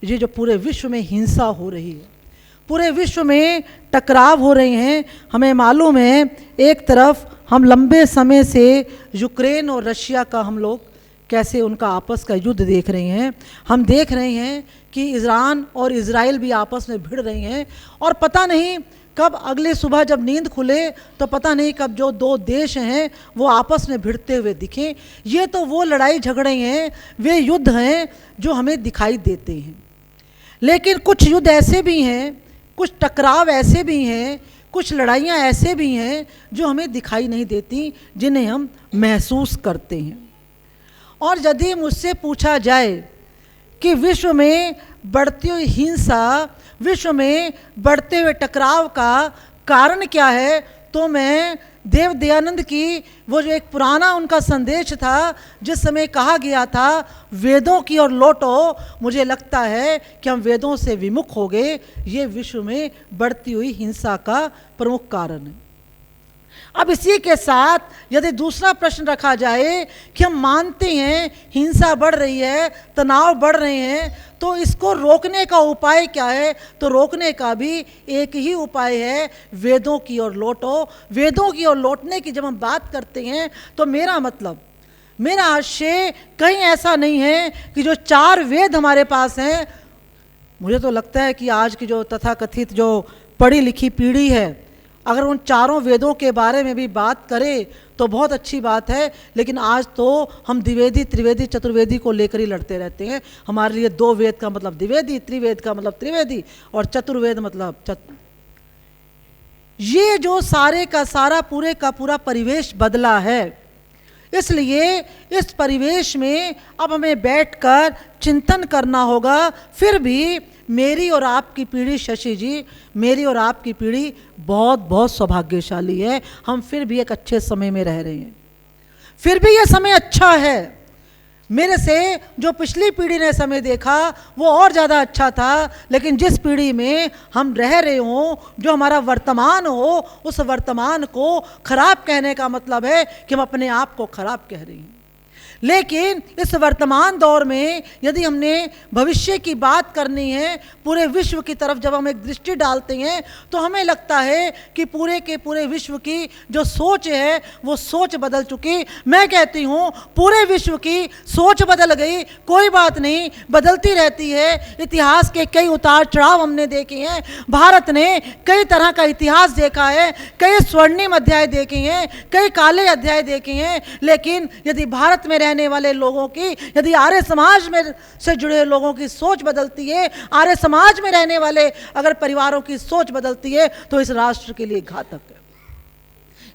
ये जो पूरे विश्व में हिंसा हो रही है, पूरे विश्व में टकराव हो रहे हैं। हमें मालूम है एक तरफ हम लंबे समय से यूक्रेन और रशिया का हम लोग कैसे उनका आपस का युद्ध देख रहे हैं। हम देख रहे हैं कि ईरान और इजराइल भी आपस में भिड़ रहे हैं, और पता नहीं कब अगले सुबह जब नींद खुले तो पता नहीं कब जो दो देश हैं वो आपस में भिड़ते हुए दिखें। ये तो वो लड़ाई झगड़े हैं, वे युद्ध हैं जो हमें दिखाई देते हैं। लेकिन कुछ युद्ध ऐसे भी हैं, कुछ टकराव ऐसे भी हैं, कुछ लड़ाइयाँ ऐसे भी हैं जो हमें दिखाई नहीं देती, जिन्हें हम महसूस करते हैं। और यदि मुझसे पूछा जाए कि विश्व में बढ़ती हुई हिंसा, विश्व में बढ़ते हुए टकराव का कारण क्या है, तो मैं देव दयानंद की वो जो एक पुराना उनका संदेश था, जिस समय कहा गया था वेदों की ओर लौटो, मुझे लगता है कि हम वेदों से विमुख हो गए। ये विश्व में बढ़ती हुई हिंसा का प्रमुख कारण है। अब इसी के साथ यदि दूसरा प्रश्न रखा जाए कि हम मानते हैं हिंसा बढ़ रही है, तनाव बढ़ रहे हैं, तो इसको रोकने का उपाय क्या है, तो रोकने का भी एक ही उपाय है, वेदों की ओर लौटो। वेदों की ओर लौटने की जब हम बात करते हैं तो मेरा आशय कहीं ऐसा नहीं है कि जो 4 वेद हमारे पास हैं, मुझे तो लगता है कि आज की जो तथाकथित जो पढ़ी लिखी पीढ़ी है, अगर उन 4 वेदों के बारे में भी बात करें तो बहुत अच्छी बात है। लेकिन आज तो हम द्विवेदी, त्रिवेदी, चतुर्वेदी को लेकर ही लड़ते रहते हैं। हमारे लिए 2 वेद का मतलब द्विवेदी, त्रिवेद का मतलब त्रिवेदी, और चतुर्वेद मतलब ये जो सारे का सारा पूरे का पूरा परिवेश बदला है। इसलिए इस परिवेश में अब हमें बैठकर चिंतन करना होगा। फिर भी मेरी और आपकी पीढ़ी, शशि जी, मेरी और आपकी पीढ़ी बहुत बहुत सौभाग्यशाली है। हम फिर भी एक अच्छे समय में रह रहे हैं, फिर भी ये समय अच्छा है। मेरे से जो पिछली पीढ़ी ने समय देखा वो और ज़्यादा अच्छा था, लेकिन जिस पीढ़ी में हम रह रहे हों, जो हमारा वर्तमान हो, उस वर्तमान को खराब कहने का मतलब है कि हम अपने आप को खराब कह रहे हैं। लेकिन इस वर्तमान दौर में यदि हमने भविष्य की बात करनी है, पूरे विश्व की तरफ जब हम एक दृष्टि डालते हैं, तो हमें लगता है कि पूरे के पूरे विश्व की जो सोच है वो सोच बदल चुकी। मैं कहती हूँ पूरे विश्व की सोच बदल गई। कोई बात नहीं, बदलती रहती है। इतिहास के कई उतार चढ़ाव हमने देखे हैं। भारत ने कई तरह का इतिहास देखा है, कई स्वर्णिम अध्याय देखे हैं, कई काले अध्याय देखे हैं। लेकिन यदि भारत में रहने वाले लोगों की, यदि आर्य समाज में से जुड़े लोगों की सोच बदलती है, आर्य समाज में रहने वाले अगर परिवारों की सोच बदलती है, तो इस राष्ट्र के लिए घातक है,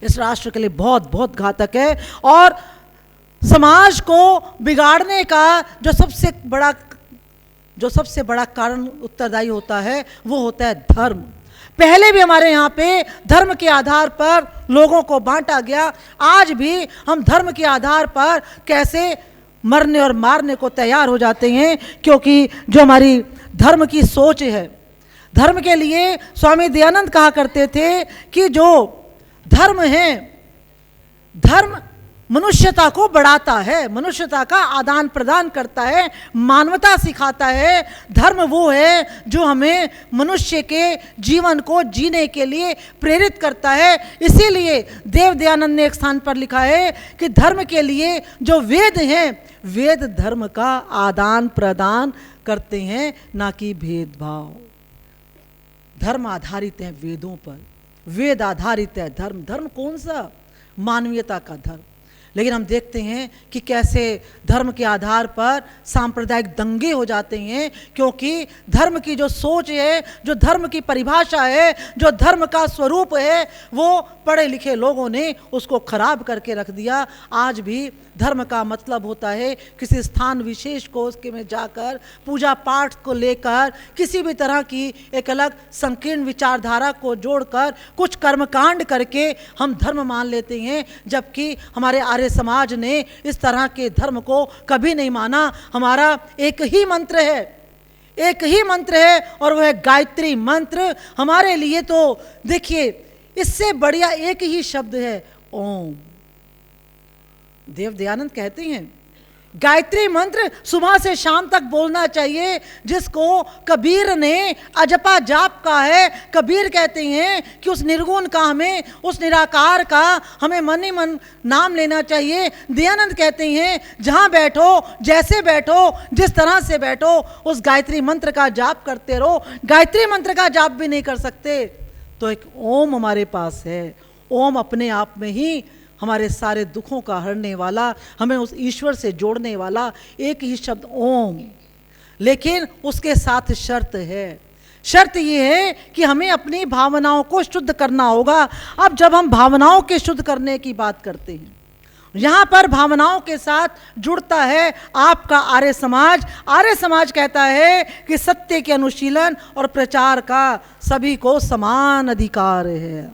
इस राष्ट्र के लिए बहुत बहुत घातक है। और समाज को बिगाड़ने का जो सबसे बड़ा कारण उत्तरदायी होता है वो होता है धर्म। पहले भी हमारे यहाँ पे धर्म के आधार पर लोगों को बांटा गया। आज भी हम धर्म के आधार पर कैसे मरने और मारने को तैयार हो जाते हैं, क्योंकि जो हमारी धर्म की सोच है, धर्म के लिए स्वामी दयानंद कहा करते थे कि जो धर्म है, धर्म मनुष्यता को बढ़ाता है, मनुष्यता का आदान प्रदान करता है, मानवता सिखाता है। धर्म वो है जो हमें मनुष्य के जीवन को जीने के लिए प्रेरित करता है। इसीलिए देव दयानंद ने एक स्थान पर लिखा है कि धर्म के लिए जो वेद हैं, वेद धर्म का आदान प्रदान करते हैं, ना कि भेदभाव। धर्म आधारित है वेदों पर, वेद आधारित है धर्म। धर्म कौन सा? मानवीयता का धर्म। लेकिन हम देखते हैं कि कैसे धर्म के आधार पर सांप्रदायिक दंगे हो जाते हैं, क्योंकि धर्म की जो सोच है, जो धर्म की परिभाषा है, जो धर्म का स्वरूप है, वो पढ़े लिखे लोगों ने उसको खराब करके रख दिया। आज भी धर्म का मतलब होता है किसी स्थान विशेष को उसके में जाकर पूजा पाठ को लेकर किसी भी तरह की एक अलग संकीर्ण विचारधारा को जोड़कर कुछ कर्मकांड करके हम धर्म मान लेते हैं, जबकि हमारे आर्य समाज ने इस तरह के धर्म को कभी नहीं माना। हमारा एक ही मंत्र है, एक ही मंत्र है, और वह है गायत्री मंत्र। हमारे लिए तो देखिए इससे बढ़िया एक ही शब्द है, ओम। देव दयानंद कहते हैं गायत्री मंत्र सुबह से शाम तक बोलना चाहिए, जिसको कबीर ने अजपा जाप का है। कबीर कहते हैं कि उस निर्गुण का हमें, उस निराकार का हमें मन ही मन नाम लेना चाहिए। दयानंद कहते हैं जहाँ बैठो, जैसे बैठो, जिस तरह से बैठो, उस गायत्री मंत्र का जाप करते रहो। गायत्री मंत्र का जाप भी नहीं कर सकते तो एक ओम हमारे पास है। ओम अपने आप में ही हमारे सारे दुखों का हरने वाला, हमें उस ईश्वर से जोड़ने वाला एक ही शब्द ओम। लेकिन उसके साथ शर्त है। शर्त ये है कि हमें अपनी भावनाओं को शुद्ध करना होगा। अब जब हम भावनाओं के शुद्ध करने की बात करते हैं, यहाँ पर भावनाओं के साथ जुड़ता है आपका आर्य समाज। आर्य समाज कहता है कि सत्य के अनुशीलन और प्रचार का सभी को समान अधिकार है।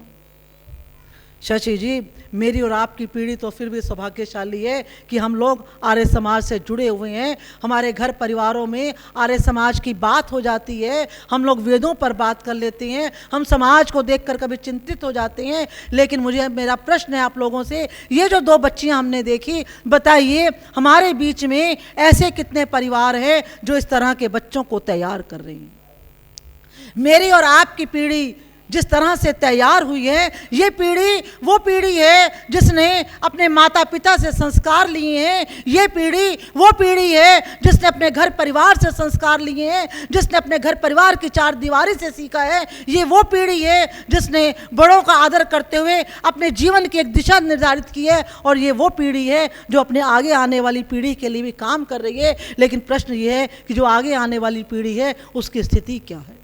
शशि जी, मेरी और आपकी पीढ़ी तो फिर भी सौभाग्यशाली है कि हम लोग आर्य समाज से जुड़े हुए हैं। हमारे घर परिवारों में आर्य समाज की बात हो जाती है, हम लोग वेदों पर बात कर लेते हैं, हम समाज को देखकर कभी चिंतित हो जाते हैं। लेकिन मेरा प्रश्न है आप लोगों से, ये जो 2 बच्चियां हमने देखी, बताइए हमारे बीच में ऐसे कितने परिवार हैं जो इस तरह के बच्चों को तैयार कर रहे हैं। मेरी और आपकी पीढ़ी जिस तरह से तैयार हुई है, ये पीढ़ी वो पीढ़ी है जिसने अपने माता पिता से संस्कार लिए हैं। ये पीढ़ी वो पीढ़ी है जिसने अपने घर परिवार से संस्कार लिए हैं, जिसने अपने घर परिवार की 4 दीवारी से सीखा है। ये वो पीढ़ी है जिसने बड़ों का आदर करते हुए अपने जीवन की एक दिशा निर्धारित की है। और ये वो पीढ़ी है जो अपने आगे आने वाली पीढ़ी के लिए भी काम कर रही है। लेकिन प्रश्न ये है कि जो आगे आने वाली पीढ़ी है उसकी स्थिति क्या है,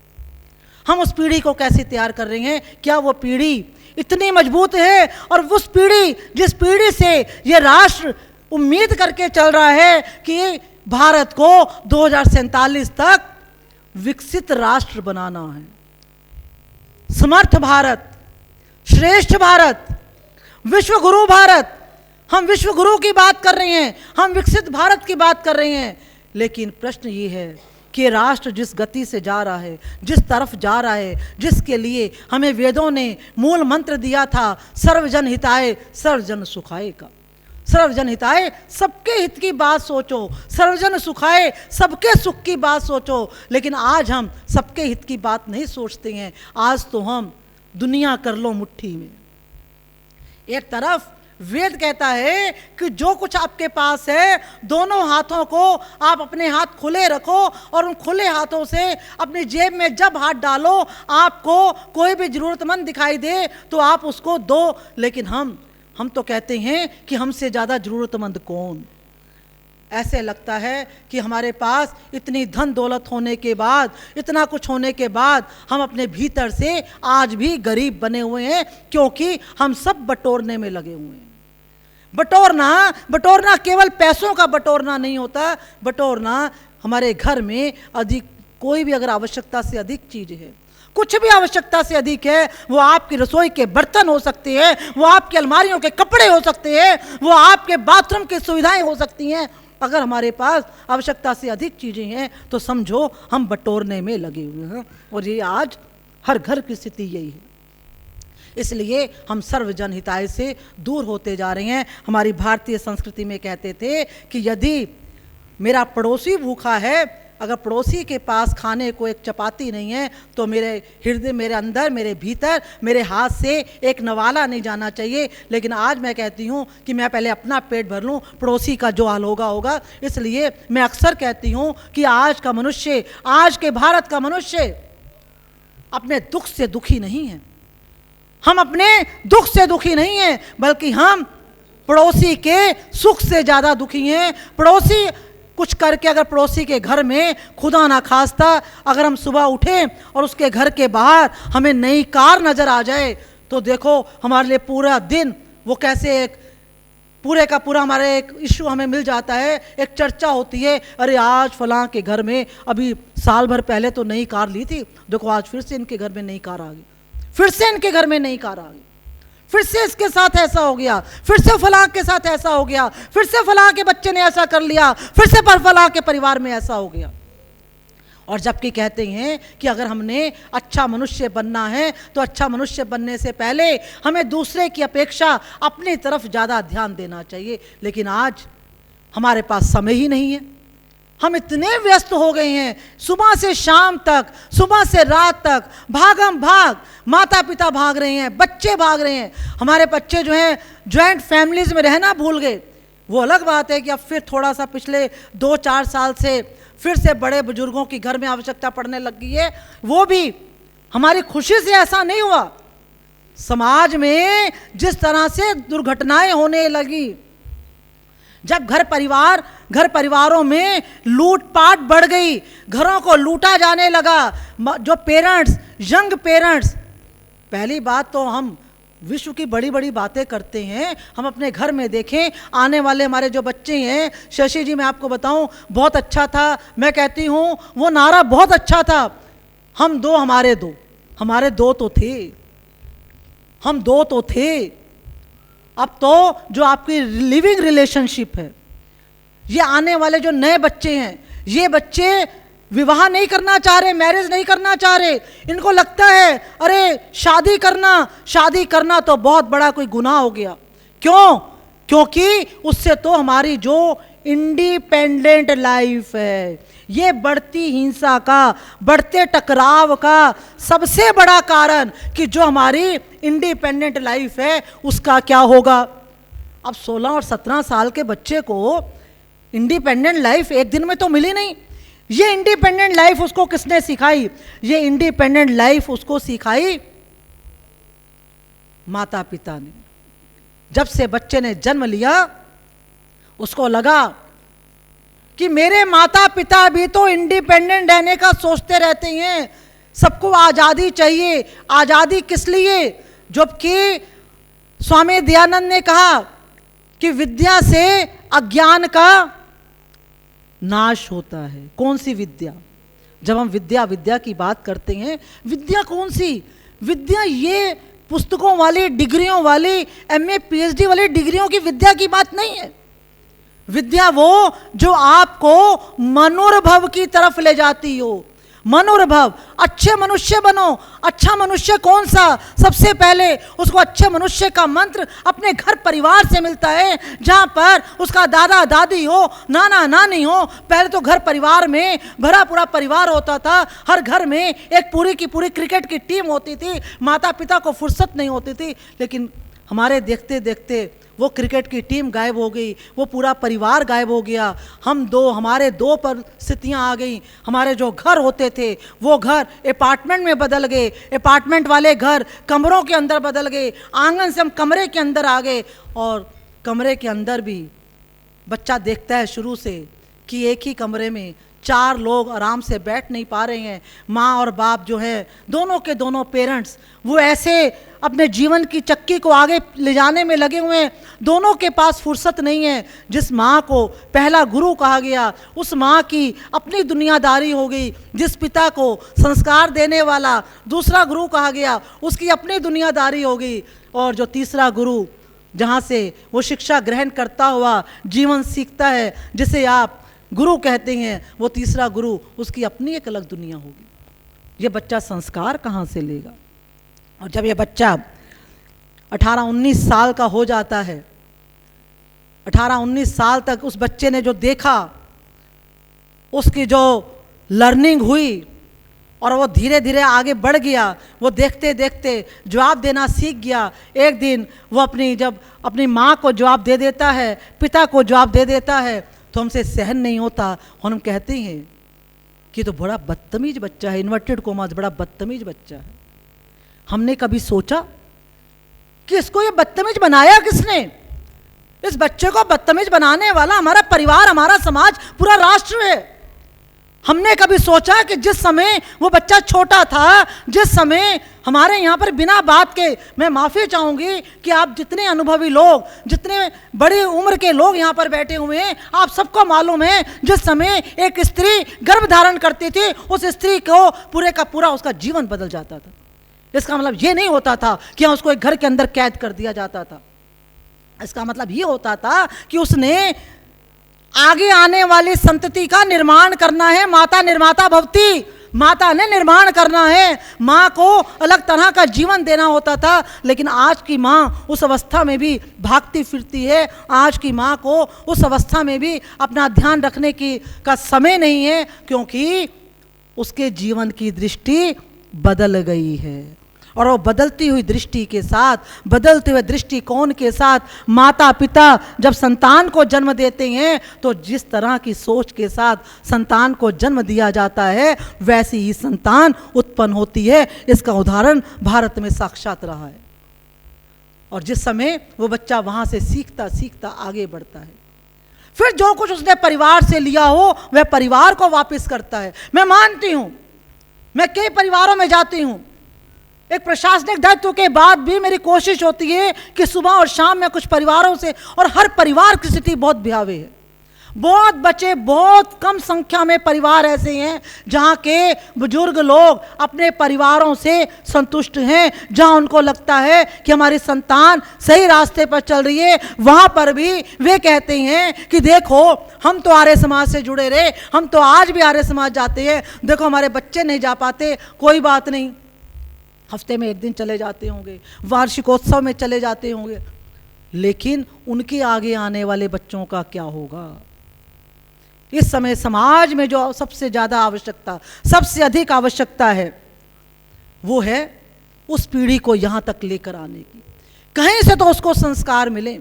हम उस पीढ़ी को कैसे तैयार कर रहे हैं। क्या वो पीढ़ी इतनी मजबूत है, और उस पीढ़ी जिस पीढ़ी से ये राष्ट्र उम्मीद करके चल रहा है कि भारत को 2047 तक विकसित राष्ट्र बनाना है, समर्थ भारत, श्रेष्ठ भारत, विश्व गुरु भारत। हम विश्व गुरु की बात कर रहे हैं, हम विकसित भारत की बात कर रहे हैं। लेकिन प्रश्न ये है कि राष्ट्र जिस गति से जा रहा है, जिस तरफ जा रहा है, जिसके लिए हमें वेदों ने मूल मंत्र दिया था, सर्वजन हिताय सर्वजन सुखाय का। सर्वजन हिताय, सबके हित की बात सोचो, सर्वजन सुखाय, सबके सुख की बात सोचो। लेकिन आज हम सबके हित की बात नहीं सोचते हैं। आज तो हम दुनिया कर लो मुट्ठी में। एक तरफ वेद कहता है कि जो कुछ आपके पास है, दोनों हाथों को आप अपने हाथ खुले रखो, और उन खुले हाथों से अपनी जेब में जब हाथ डालो, आपको कोई भी जरूरतमंद दिखाई दे तो आप उसको दो। लेकिन हम तो कहते हैं कि हमसे ज़्यादा ज़रूरतमंद कौन। ऐसे लगता है कि हमारे पास इतनी धन दौलत होने के बाद, इतना कुछ होने के बाद, हम अपने भीतर से आज भी गरीब बने हुए हैं, क्योंकि हम सब बटोरने में लगे हुए हैं। बटोरना केवल पैसों का बटोरना नहीं होता। बटोरना हमारे घर में अधिक, कोई भी अगर आवश्यकता से अधिक चीज़ है, कुछ भी आवश्यकता से अधिक है, वो आपकी रसोई के बर्तन हो सकते हैं, वो आपकी अलमारियों के कपड़े हो सकते हैं, वो आपके बाथरूम की सुविधाएं हो सकती हैं। अगर हमारे पास आवश्यकता से अधिक चीज़ें हैं तो समझो हम बटोरने में लगे हुए हैं। और ये आज हर घर की स्थिति यही है। इसलिए हम सर्वजन हिताय से दूर होते जा रहे हैं। हमारी भारतीय संस्कृति में कहते थे कि यदि मेरा पड़ोसी भूखा है, अगर पड़ोसी के पास खाने को एक चपाती नहीं है, तो मेरे हृदय, मेरे अंदर, मेरे भीतर, मेरे हाथ से एक नवाला नहीं जाना चाहिए। लेकिन आज मैं कहती हूँ कि मैं पहले अपना पेट भर लूँ, पड़ोसी का जो हाल होगा होगा। इसलिए मैं अक्सर कहती हूँ कि आज का मनुष्य, आज के भारत का मनुष्य अपने दुख से दुखी नहीं है। हम अपने दुख से दुखी नहीं हैं, बल्कि हम पड़ोसी के सुख से ज़्यादा दुखी हैं। पड़ोसी कुछ करके, अगर पड़ोसी के घर में खुदा ना खास्ता अगर हम सुबह उठें और उसके घर के बाहर हमें नई कार नज़र आ जाए, तो देखो हमारे लिए पूरा दिन वो कैसे एक पूरे का पूरा हमारे एक इशू हमें मिल जाता है, एक चर्चा होती है। अरे आज फलां के घर में अभी साल भर पहले तो नई कार ली थी, देखो आज फिर से इनके घर में नई कार आ गई, फिर से इनके घर में नई कार आ गई, फिर से इसके साथ ऐसा हो गया, फिर से फलां के साथ ऐसा हो गया, फिर से फलां के बच्चे ने ऐसा कर लिया, फिर से फलां के परिवार में ऐसा हो गया। और जबकि कहते हैं कि अगर हमने अच्छा मनुष्य बनना है तो अच्छा मनुष्य बनने से पहले हमें दूसरे की अपेक्षा अपनी तरफ ज़्यादा ध्यान देना चाहिए। लेकिन आज हमारे पास समय ही नहीं है। हम इतने व्यस्त हो गए हैं, सुबह से शाम तक, सुबह से रात तक भागम भाग, माता पिता भाग रहे हैं, बच्चे भाग रहे हैं। हमारे बच्चे जो हैं जॉइंट फैमिलीज में रहना भूल गए। वो अलग बात है कि अब फिर थोड़ा सा पिछले 2-4 साल से फिर से बड़े बुजुर्गों की घर में आवश्यकता पड़ने लग गई है। वो भी हमारी खुशी से ऐसा नहीं हुआ। समाज में जिस तरह से दुर्घटनाएं होने लगी, जब घर परिवारों में लूटपाट बढ़ गई, घरों को लूटा जाने लगा, जो पेरेंट्स, यंग पेरेंट्स, पहली बात तो हम विश्व की बड़ी बड़ी बातें करते हैं, हम अपने घर में देखें, आने वाले हमारे जो बच्चे हैं, शशि जी मैं आपको बताऊं बहुत अच्छा था, मैं कहती हूं वो नारा बहुत अच्छा था, हम दो हमारे दो तो थे, हम दो तो थे। अब तो जो आपकी लिविंग रिलेशनशिप है, ये आने वाले जो नए बच्चे हैं, ये बच्चे विवाह नहीं करना चाह रहे, मैरिज नहीं करना चाह रहे। इनको लगता है अरे शादी करना तो बहुत बड़ा कोई गुनाह हो गया। क्यों? क्योंकि उससे तो हमारी जो इंडिपेंडेंट लाइफ है, ये बढ़ती हिंसा का, बढ़ते टकराव का सबसे बड़ा कारण कि जो हमारी इंडिपेंडेंट लाइफ है उसका क्या होगा। अब 16 और 17 साल के बच्चे को इंडिपेंडेंट लाइफ एक दिन में तो मिली नहीं। ये इंडिपेंडेंट लाइफ उसको किसने सिखाई? ये इंडिपेंडेंट लाइफ उसको सिखाई माता पिता ने। जब से बच्चे ने जन्म लिया उसको लगा कि मेरे माता पिता भी तो इंडिपेंडेंट रहने का सोचते रहते हैं, सबको आज़ादी चाहिए। आज़ादी किस लिए? जबकि स्वामी दयानंद ने कहा कि विद्या से अज्ञान का नाश होता है। कौन सी विद्या? जब हम विद्या की बात करते हैं, विद्या कौन सी? विद्या ये पुस्तकों वाली, डिग्रियों वाली, MA PhD वाली डिग्रियों की विद्या की बात नहीं है। विद्या वो जो आपको मनोरभव की तरफ ले जाती हो। मनोरभव, अच्छे मनुष्य बनो। अच्छा मनुष्य कौन सा? सबसे पहले उसको अच्छे मनुष्य का मंत्र अपने घर परिवार से मिलता है, जहाँ पर उसका दादा दादी हो, नाना नानी हो। पहले तो घर परिवार में भरा पूरा परिवार होता था, हर घर में एक पूरी की पूरी क्रिकेट की टीम होती थी, माता पिता को फुर्सत नहीं होती थी। लेकिन हमारे देखते देखते वो क्रिकेट की टीम गायब हो गई, वो पूरा परिवार गायब हो गया। हमारे दो परिस्थितियाँ आ गई। हमारे जो घर होते थे वो घर अपार्टमेंट में बदल गए, अपार्टमेंट वाले घर कमरों के अंदर बदल गए, आंगन से हम कमरे के अंदर आ गए। और कमरे के अंदर भी बच्चा देखता है शुरू से कि एक ही कमरे में 4 लोग आराम से बैठ नहीं पा रहे हैं। माँ और बाप जो है, दोनों के दोनों पेरेंट्स, वो ऐसे अपने जीवन की चक्की को आगे ले जाने में लगे हुए हैं। दोनों के पास फुर्सत नहीं है। जिस माँ को पहला गुरु कहा गया, उस माँ की अपनी दुनियादारी हो गई। जिस पिता को संस्कार देने वाला दूसरा गुरु कहा गया, उसकी अपनी दुनियादारी हो गई। और जो तीसरा गुरु, जहाँ से वो शिक्षा ग्रहण करता हुआ जीवन सीखता है, जिसे आप गुरु कहते हैं, वो तीसरा गुरु, उसकी अपनी एक अलग दुनिया होगी। ये बच्चा संस्कार कहाँ से लेगा? और जब ये बच्चा 18-19 साल का हो जाता है, 18-19 साल तक उस बच्चे ने जो देखा, उसकी जो लर्निंग हुई और वो धीरे धीरे आगे बढ़ गया, वो देखते देखते जवाब देना सीख गया। एक दिन वो जब अपनी माँ को जवाब दे देता है, पिता को जवाब दे देता है, तो हमसे सहन नहीं होता और हम कहते हैं कि तो बड़ा बदतमीज बच्चा है, इन्वर्टेड कोमास, बड़ा बदतमीज बच्चा है। हमने कभी सोचा कि इसको ये बदतमीज बनाया किसने? इस बच्चे को बदतमीज बनाने वाला हमारा परिवार, हमारा समाज, पूरा राष्ट्र है। हमने कभी सोचा कि जिस समय वो बच्चा छोटा था, जिस समय हमारे यहाँ पर बिना बात के, मैं माफ़ी चाहूँगी कि आप जितने अनुभवी लोग, जितने बड़ी उम्र के लोग यहाँ पर बैठे हुए हैं, आप सबको मालूम है जिस समय एक स्त्री गर्भ धारण करती थी, उस स्त्री को पूरे का पूरा उसका जीवन बदल जाता था। इसका मतलब ये नहीं होता था कि उसको एक घर के अंदर कैद कर दिया जाता था। इसका मतलब ये होता था कि उसने आगे आने वाली संतति का निर्माण करना है। माता निर्माता भवती, माता ने निर्माण करना है, माँ को अलग तरह का जीवन देना होता था। लेकिन आज की माँ उस अवस्था में भी भागती फिरती है, आज की माँ को उस अवस्था में भी अपना ध्यान रखने का समय नहीं है, क्योंकि उसके जीवन की दृष्टि बदल गई है। और वो बदलती हुई दृष्टि के साथ, बदलते हुए दृष्टिकोण के साथ माता पिता जब संतान को जन्म देते हैं तो जिस तरह की सोच के साथ संतान को जन्म दिया जाता है वैसी ही संतान उत्पन्न होती है। इसका उदाहरण भारत में साक्षात रहा है। और जिस समय वो बच्चा वहाँ से सीखता सीखता आगे बढ़ता है, फिर जो कुछ उसने परिवार से लिया हो वह परिवार को वापस करता है। मैं मानती हूँ, मैं कई परिवारों में जाती हूँ, एक प्रशासनिक दायित्व के बाद भी मेरी कोशिश होती है कि सुबह और शाम में कुछ परिवारों से, और हर परिवार की स्थिति बहुत भयावह है। बहुत बच्चे, बहुत कम संख्या में परिवार ऐसे हैं जहाँ के बुजुर्ग लोग अपने परिवारों से संतुष्ट हैं, जहाँ उनको लगता है कि हमारी संतान सही रास्ते पर चल रही है। वहाँ पर भी वे कहते हैं कि देखो हम तो आर्य समाज से जुड़े रहे, हम तो आज भी आर्य समाज जाते हैं, देखो हमारे बच्चे नहीं जा पाते, कोई बात नहीं, हफ्ते में एक दिन चले जाते होंगे, वार्षिकोत्सव में चले जाते होंगे, लेकिन उनके आगे आने वाले बच्चों का क्या होगा? इस समय समाज में जो सबसे ज़्यादा आवश्यकता, सबसे अधिक आवश्यकता है, वो है उस पीढ़ी को यहाँ तक लेकर आने की। कहीं से तो उसको संस्कार मिले।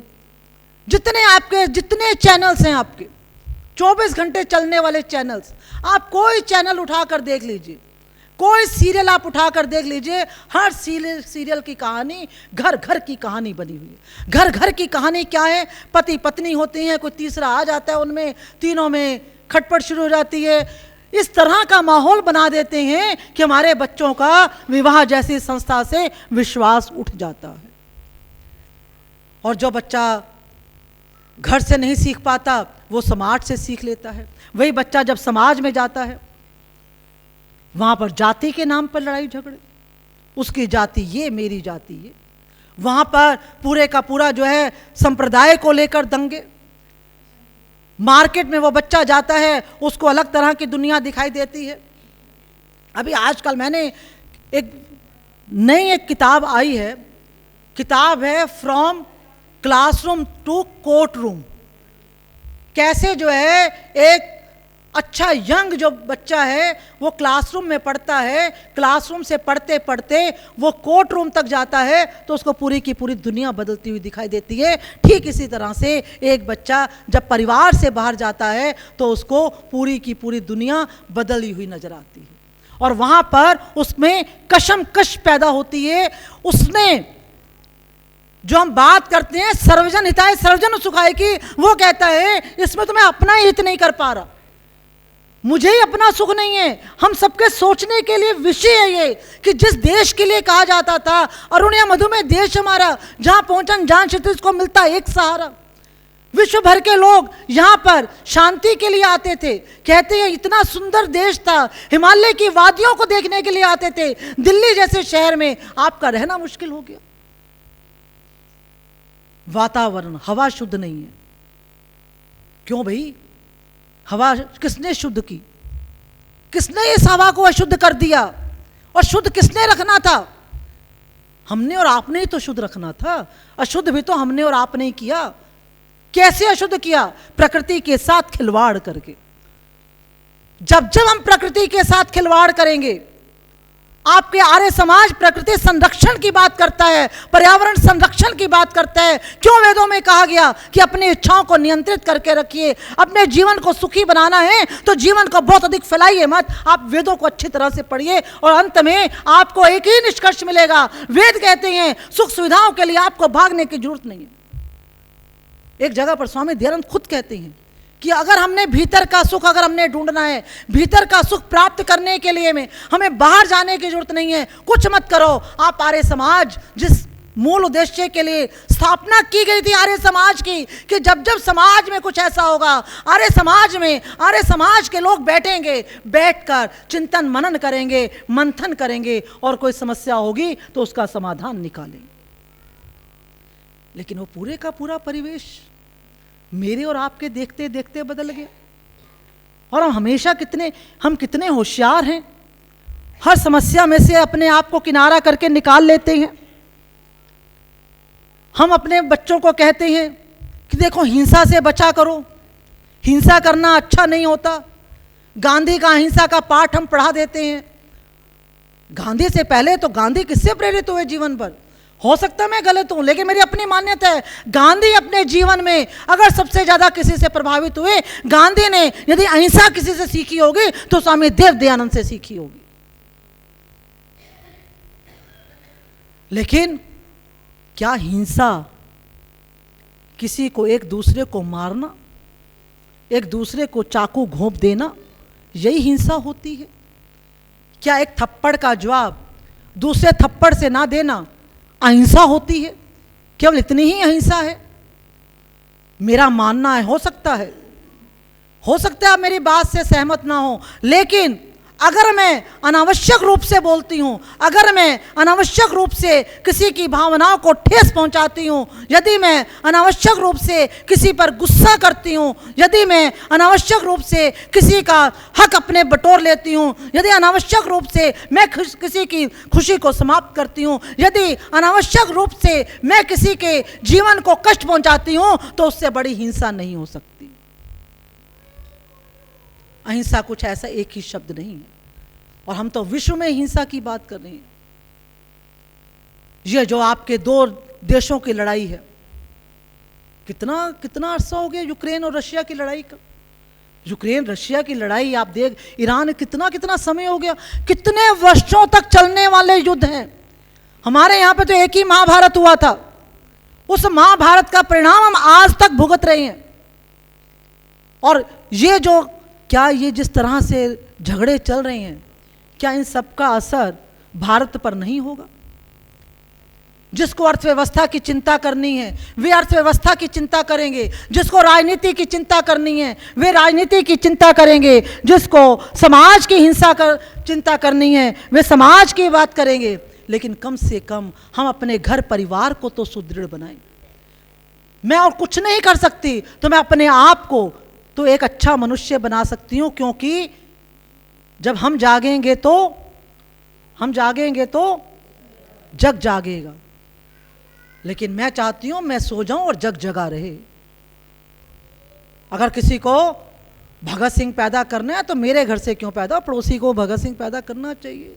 जितने चैनल्स हैं आपके, 24 घंटे चलने वाले चैनल्स, आप कोई चैनल उठाकर देख लीजिए, कोई सीरियल आप उठाकर देख लीजिए, हर सीरियल की कहानी घर घर की कहानी बनी हुई है। घर घर की कहानी क्या है? पति पत्नी होती हैं, कोई तीसरा आ जाता है, उनमें तीनों में खटपट शुरू हो जाती है। इस तरह का माहौल बना देते हैं कि हमारे बच्चों का विवाह जैसी संस्था से विश्वास उठ जाता है। और जो बच्चा घर से नहीं सीख पाता वो समाज से सीख लेता है। वही बच्चा जब समाज में जाता है वहाँ पर जाति के नाम पर लड़ाई झगड़े, उसकी जाति ये, मेरी जाति ये, वहाँ पर पूरे का पूरा जो है संप्रदाय को लेकर दंगे। मार्केट में वो बच्चा जाता है, उसको अलग तरह की दुनिया दिखाई देती है। अभी आजकल मैंने एक किताब आई है, किताब है from classroom to courtroom. कैसे जो है एक अच्छा यंग जो बच्चा है वो क्लासरूम में पढ़ता है, क्लासरूम से पढ़ते पढ़ते वो कोर्ट रूम तक जाता है तो उसको पूरी की पूरी दुनिया बदलती हुई दिखाई देती है। ठीक इसी तरह से एक बच्चा जब परिवार से बाहर जाता है तो उसको पूरी की पूरी दुनिया बदली हुई नजर आती है, और वहाँ पर उसमें कशमकश पैदा होती है। उसने जो हम बात करते हैं सर्वजन हिताय सर्वजन सुखाय की, वो कहता है इसमें तो मैं अपना ही हित नहीं कर पा रहा, मुझे ही अपना सुख नहीं है। हम सबके सोचने के लिए विषय है ये कि जिस देश के लिए कहा जाता था अरुण या मधुमेह देश हमारा, जहां पहुंचन जहां क्षितिज को मिलता एक सहारा, विश्व भर के लोग यहाँ पर शांति के लिए आते थे। कहते हैं इतना सुंदर देश था, हिमालय की वादियों को देखने के लिए आते थे। दिल्ली जैसे शहर में आपका रहना मुश्किल हो गया, वातावरण, हवा शुद्ध नहीं है। क्यों भाई? हवा किसने शुद्ध की? किसने इस हवा को अशुद्ध कर दिया? और शुद्ध किसने रखना था? हमने और आपने ही तो शुद्ध रखना था। अशुद्ध भी तो हमने और आपने ही किया। कैसे अशुद्ध किया? प्रकृति के साथ खिलवाड़ करके। जब जब हम प्रकृति के साथ खिलवाड़ करेंगे, आपके आर्य समाज प्रकृति संरक्षण की बात करता है, पर्यावरण संरक्षण की बात करता है। क्यों वेदों में कहा गया कि अपनी इच्छाओं को नियंत्रित करके रखिए, अपने जीवन को सुखी बनाना है तो जीवन को बहुत अधिक फैलाइए मत। आप वेदों को अच्छी तरह से पढ़िए और अंत में आपको एक ही निष्कर्ष मिलेगा। वेद कहते हैं सुख सुविधाओं के लिए आपको भागने की जरूरत नहीं है। एक जगह पर स्वामी दयानंद खुद कहते हैं कि अगर हमने भीतर का सुख अगर हमने ढूंढना है, भीतर का सुख प्राप्त करने के लिए में हमें बाहर जाने की जरूरत नहीं है। कुछ मत करो। आप आर्य समाज जिस मूल उद्देश्य के लिए स्थापना की गई थी आर्य समाज की, कि जब जब समाज में कुछ ऐसा होगा, आर्य समाज के लोग बैठेंगे, बैठकर चिंतन मनन करेंगे, मंथन करेंगे और कोई समस्या होगी तो उसका समाधान निकालेंगे। लेकिन वो पूरे का पूरा परिवेश मेरे और आपके देखते देखते बदल गया। और हम कितने होशियार हैं, हर समस्या में से अपने आप को किनारा करके निकाल लेते हैं। हम अपने बच्चों को कहते हैं कि देखो हिंसा से बचा करो, हिंसा करना अच्छा नहीं होता। गांधी का अहिंसा का पाठ हम पढ़ा देते हैं। गांधी से पहले तो गांधी किससे प्रेरित हुए जीवन भर? हो सकता है मैं गलत हूं, लेकिन मेरी अपनी मान्यता है गांधी अपने जीवन में अगर सबसे ज्यादा किसी से प्रभावित हुए, गांधी ने यदि अहिंसा किसी से सीखी होगी तो स्वामी देव दयानंद से सीखी होगी। लेकिन क्या हिंसा किसी को, एक दूसरे को मारना, एक दूसरे को चाकू घोंप देना, यही हिंसा होती है? क्या एक थप्पड़ का जवाब दूसरे थप्पड़ से ना देना अहिंसा होती है? केवल इतनी ही अहिंसा है? मेरा मानना है, हो सकता है आप मेरी बात से सहमत ना हो, लेकिन अगर मैं अनावश्यक रूप से बोलती हूं, अगर मैं अनावश्यक रूप से किसी की भावनाओं को ठेस पहुंचाती हूं, यदि मैं अनावश्यक रूप से किसी पर गुस्सा करती हूं, यदि मैं अनावश्यक रूप से किसी का हक अपने बटोर लेती हूं, यदि अनावश्यक रूप से मैं किसी की खुशी को समाप्त करती हूं, यदि अनावश्यक रूप से मैं किसी के जीवन को कष्ट पहुंचाती हूं, तो उससे बड़ी हिंसा नहीं हो सकती। अहिंसा कुछ ऐसा एक ही शब्द नहीं है, और हम तो विश्व में हिंसा की बात कर रहे हैं। यह जो आपके दो देशों की लड़ाई है, कितना अरसा हो गया यूक्रेन और रशिया की लड़ाई का। यूक्रेन रशिया की लड़ाई आप देख, ईरान कितना समय हो गया, कितने वर्षों तक चलने वाले युद्ध हैं। हमारे यहां पे तो एक ही महाभारत हुआ था, उस महाभारत का परिणाम हम आज तक भुगत रहे हैं। और ये जिस तरह से झगड़े चल रहे हैं, क्या इन सब का असर भारत पर नहीं होगा? जिसको अर्थव्यवस्था की चिंता करनी है वे अर्थव्यवस्था की चिंता करेंगे, जिसको राजनीति की चिंता करनी है वे राजनीति की चिंता करेंगे, जिसको समाज की हिंसा चिंता करनी है वे समाज की बात करेंगे। लेकिन कम से कम हम अपने घर परिवार को तो सुदृढ़ बनाएं। मैं और कुछ नहीं कर सकती तो मैं अपने आप को तो एक अच्छा मनुष्य बना सकती हूं, क्योंकि जब हम जागेंगे तो जग जागेगा। लेकिन मैं चाहती हूं मैं सो जाऊं और जग जगा रहे। अगर किसी को भगत सिंह पैदा करना है तो मेरे घर से क्यों पैदा, पड़ोसी को भगत सिंह पैदा करना चाहिए।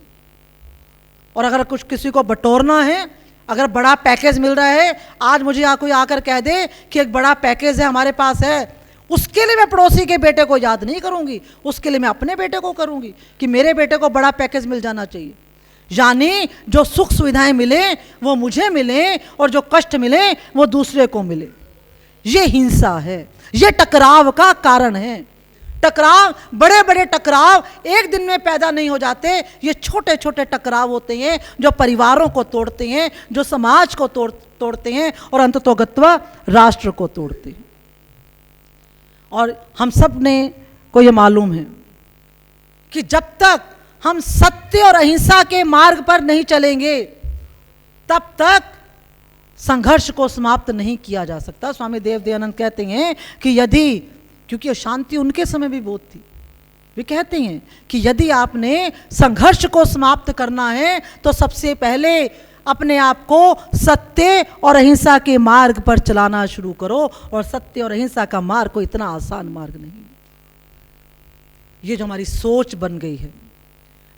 और अगर कुछ किसी को बटोरना है, अगर बड़ा पैकेज मिल रहा है, आज मुझे कोई आकर कह दे कि एक बड़ा पैकेज है हमारे पास है, उसके लिए मैं पड़ोसी के बेटे को याद नहीं करूंगी, उसके लिए मैं अपने बेटे को करूंगी कि मेरे बेटे को बड़ा पैकेज मिल जाना चाहिए। यानी जो सुख सुविधाएं मिले वो मुझे मिले और जो कष्ट मिले वो दूसरे को मिले। ये हिंसा है, ये टकराव का कारण है। टकराव, बड़े बड़े टकराव एक दिन में पैदा नहीं हो जाते, ये छोटे छोटे टकराव होते हैं जो परिवारों को तोड़ते हैं, जो समाज को तोड़ते हैं और अंततोगत्वा राष्ट्र को तोड़ते हैं। और हम सब ने को ये मालूम है कि जब तक हम सत्य और अहिंसा के मार्ग पर नहीं चलेंगे तब तक संघर्ष को समाप्त नहीं किया जा सकता। स्वामी देव दयानंद कहते हैं कि क्योंकि शांति उनके समय भी बहुत थी, वे कहते हैं कि यदि आपने संघर्ष को समाप्त करना है तो सबसे पहले अपने आप को सत्य और अहिंसा के मार्ग पर चलाना शुरू करो। और सत्य और अहिंसा का मार्ग कोई इतना आसान मार्ग नहीं। ये जो हमारी सोच बन गई है,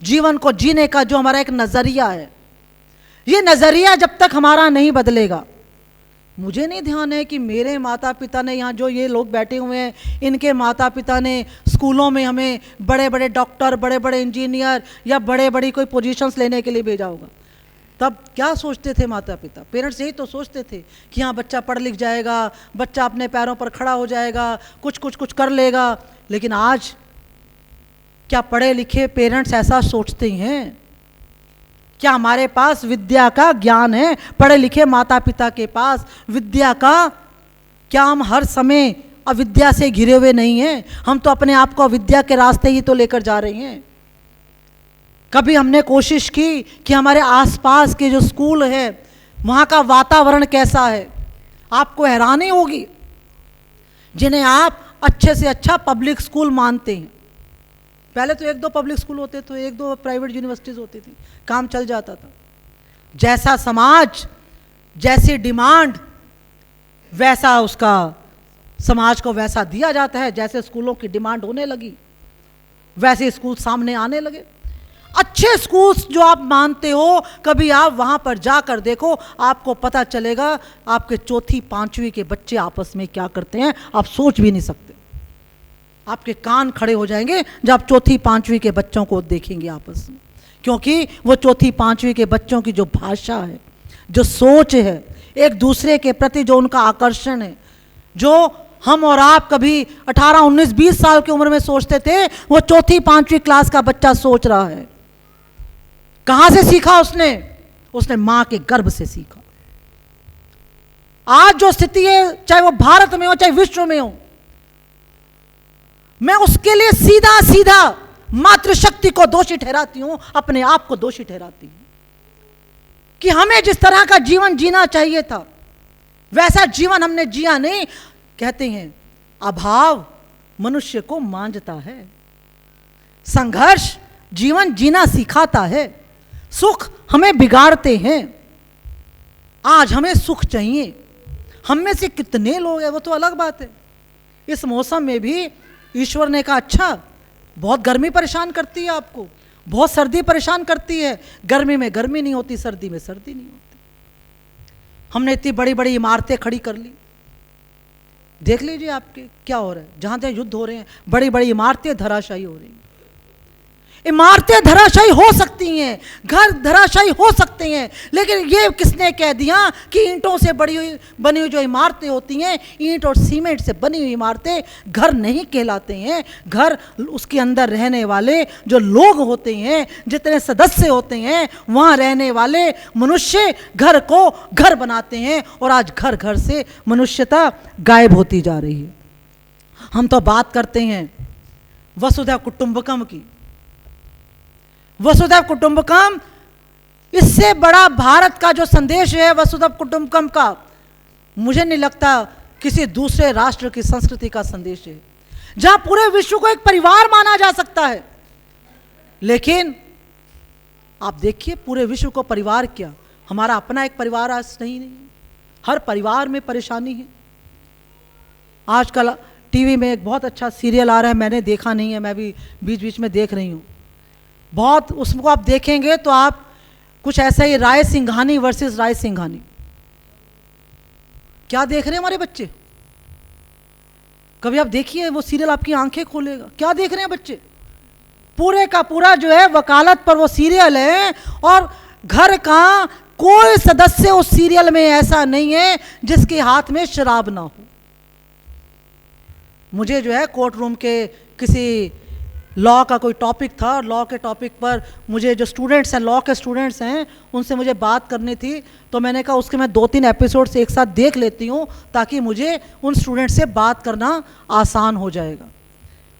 जीवन को जीने का जो हमारा एक नजरिया है, ये नजरिया जब तक हमारा नहीं बदलेगा, मुझे नहीं ध्यान है कि मेरे माता पिता ने, यहाँ जो ये लोग बैठे हुए हैं, इनके माता पिता ने स्कूलों में हमें बड़े बड़े डॉक्टर, बड़े बड़े इंजीनियर या बड़े बड़ी कोई पोजीशंस लेने के लिए भेजा होगा। तब क्या सोचते थे माता पिता, पेरेंट्स यही तो सोचते थे कि हाँ बच्चा पढ़ लिख जाएगा, बच्चा अपने पैरों पर खड़ा हो जाएगा, कुछ कर लेगा। लेकिन आज क्या पढ़े लिखे पेरेंट्स ऐसा सोचते हैं? क्या हमारे पास विद्या का ज्ञान है? पढ़े लिखे माता पिता के पास विद्या का, क्या हम हर समय अविद्या से घिरे हुए नहीं हैं? हम तो अपने आप को अविद्या के रास्ते ही तो लेकर जा रहे हैं। कभी हमने कोशिश की कि हमारे आसपास के जो स्कूल है वहाँ का वातावरण कैसा है? आपको हैरानी होगी, जिन्हें आप अच्छे से अच्छा पब्लिक स्कूल मानते हैं, पहले तो 1-2 पब्लिक स्कूल होते थे, 1-2 प्राइवेट यूनिवर्सिटीज़ होती थी, काम चल जाता था। जैसा समाज, जैसी डिमांड, वैसा उसका समाज को वैसा दिया जाता है। जैसे स्कूलों की डिमांड होने लगी, वैसे स्कूल सामने आने लगे। अच्छे स्कूल्स जो आप मानते हो, कभी आप वहाँ पर जाकर देखो, आपको पता चलेगा आपके 4th-5वीं के बच्चे आपस में क्या करते हैं, आप सोच भी नहीं सकते। आपके कान खड़े हो जाएंगे जब आप 4th-5वीं के बच्चों को देखेंगे आपस में, क्योंकि वो 4th-5वीं के बच्चों की जो भाषा है, जो सोच है, एक दूसरे के प्रति जो उनका आकर्षण है, जो हम और आप कभी 18, 19, 20 साल की उम्र में सोचते थे, वो 4th-5वीं क्लास का बच्चा सोच रहा है। कहां से सीखा उसने मां के गर्भ से सीखा। आज जो स्थिति है, चाहे वो भारत में हो चाहे विश्व में हो, मैं उसके लिए सीधा सीधा मातृशक्ति को दोषी ठहराती हूं, अपने आप को दोषी ठहराती हूं कि हमें जिस तरह का जीवन जीना चाहिए था वैसा जीवन हमने जिया नहीं। कहते हैं अभाव मनुष्य को मांझता है, संघर्ष जीवन जीना सिखाता है, सुख हमें बिगाड़ते हैं। आज हमें सुख चाहिए, हम में से कितने लोग हैं वो तो अलग बात है। इस मौसम में भी ईश्वर ने कहा अच्छा, बहुत गर्मी परेशान करती है आपको, बहुत सर्दी परेशान करती है, गर्मी में गर्मी नहीं होती, सर्दी में सर्दी नहीं होती। हमने इतनी बड़ी बड़ी इमारतें खड़ी कर ली, देख लीजिए आपके क्या हो रहा है, जहां जहां युद्ध हो रहे हैं बड़ी बड़ी इमारतें धराशायी हो रही हैं। इमारतें धराशायी हो सकती हैं, घर धराशायी हो सकते हैं, लेकिन ये किसने कह दिया कि ईंटों से बनी हुई जो इमारतें होती हैं, ईंट और सीमेंट से बनी हुई इमारतें घर नहीं कहलाते हैं। घर उसके अंदर रहने वाले जो लोग होते हैं, जितने सदस्य होते हैं, वहाँ रहने वाले मनुष्य घर को घर बनाते हैं। और आज घर घर से मनुष्यता गायब होती जा रही है। हम तो बात करते हैं वसुधैव कुटुंबकम की, वसुधैव कुटुंबकम, इससे बड़ा भारत का जो संदेश है वसुधैव कुटुंबकम का, मुझे नहीं लगता किसी दूसरे राष्ट्र की संस्कृति का संदेश है, जहां पूरे विश्व को एक परिवार माना जा सकता है। लेकिन आप देखिए पूरे विश्व को परिवार क्या, हमारा अपना एक परिवार आज नहीं, हर परिवार में परेशानी है। आजकल टीवी में एक बहुत अच्छा सीरियल आ रहा है, मैंने देखा नहीं है, मैं भी बीच बीच में देख रही हूँ बहुत। उसको आप देखेंगे तो आप कुछ ऐसा ही, राय सिंघानी वर्सेस राय सिंघानी। क्या देख रहे हैं हमारे बच्चे? कभी आप देखिए वो सीरियल, आपकी आंखें खोलेगा। क्या देख रहे हैं बच्चे? पूरे का पूरा जो है वकालत पर वो सीरियल है, और घर का कोई सदस्य उस सीरियल में ऐसा नहीं है जिसके हाथ में शराब ना हो। मुझे जो है कोर्ट रूम के किसी लॉ का कोई टॉपिक था, और लॉ के टॉपिक पर मुझे जो स्टूडेंट्स हैं, लॉ के स्टूडेंट्स हैं, उनसे मुझे बात करनी थी। तो मैंने कहा उसके मैं 2-3 एपिसोड्स एक साथ देख लेती हूँ, ताकि मुझे उन स्टूडेंट्स से बात करना आसान हो जाएगा।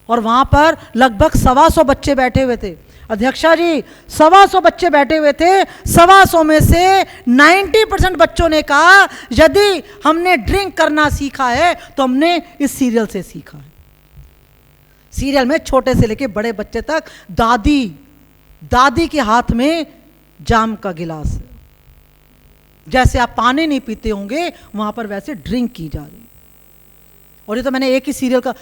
और वहाँ पर लगभग 125 बच्चे बैठे हुए थे। अध्यक्षा जी, 125 बच्चे बैठे हुए थे। 125 में से 90% बच्चों ने कहा यदि हमने ड्रिंक करना सीखा है तो हमने इस सीरियल से सीखा है। सीरियल में छोटे से लेके बड़े बच्चे तक, दादी के हाथ में जाम का गिलास है। जैसे आप पानी नहीं पीते होंगे, वहां पर वैसे ड्रिंक की जा रही। और ये तो मैंने एक ही सीरियल का,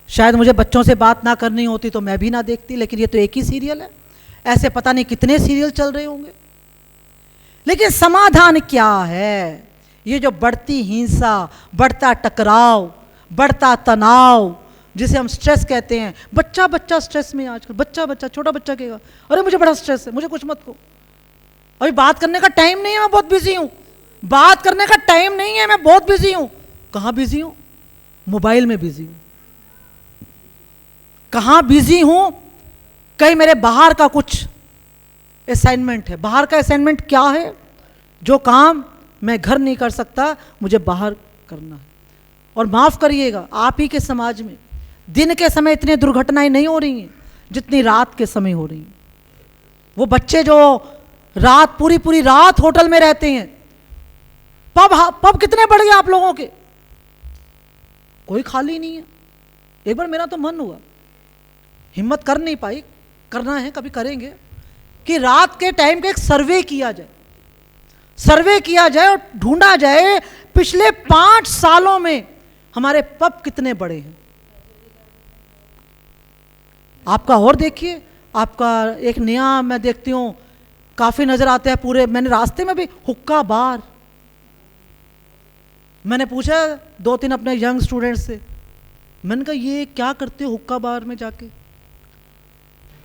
शायद मुझे बच्चों से बात ना करनी होती तो मैं भी ना देखती, लेकिन ये तो एक ही सीरियल है। ऐसे पता नहीं कितने सीरियल चल रहे होंगे। लेकिन समाधान क्या है? ये जो बढ़ती हिंसा, बढ़ता टकराव, बढ़ता तनाव, जिसे हम स्ट्रेस कहते हैं। बच्चा स्ट्रेस में आजकल, बच्चा छोटा बच्चा कहेगा अरे मुझे बड़ा स्ट्रेस है, मुझे कुछ मत कहो, अभी बात करने का टाइम नहीं है, मैं बहुत बिजी हूं। बात करने का टाइम नहीं है, मैं बहुत बिजी हूं। कहां बिजी हूं? मोबाइल में बिजी हूं। कहां बिजी हूं? कहीं मेरे बाहर का कुछ असाइनमेंट है। बाहर का असाइनमेंट क्या है? जो काम मैं घर नहीं कर सकता, मुझे बाहर करना है। और माफ करिएगा, आप ही के समाज में दिन के समय इतनी दुर्घटनाएं नहीं हो रही हैं जितनी रात के समय हो रही हैं। वो बच्चे जो पूरी रात होटल में रहते हैं। पब कितने बढ़ गए आप लोगों के, कोई खाली नहीं है। एक बार मेरा तो मन हुआ, हिम्मत कर नहीं पाई, करना है कभी करेंगे, कि रात के टाइम का एक सर्वे किया जाए, सर्वे किया जाए और ढूंढा जाए पिछले 5 सालों में हमारे पब कितने बड़े हैं। आपका और देखिए, आपका एक नया मैं देखती हूँ काफ़ी नज़र आते हैं पूरे, मैंने रास्ते में भी हुक्का बार। मैंने पूछा 2-3 अपने यंग स्टूडेंट्स से, मैंने कहा ये क्या करते हो हुक्का बार में जाके?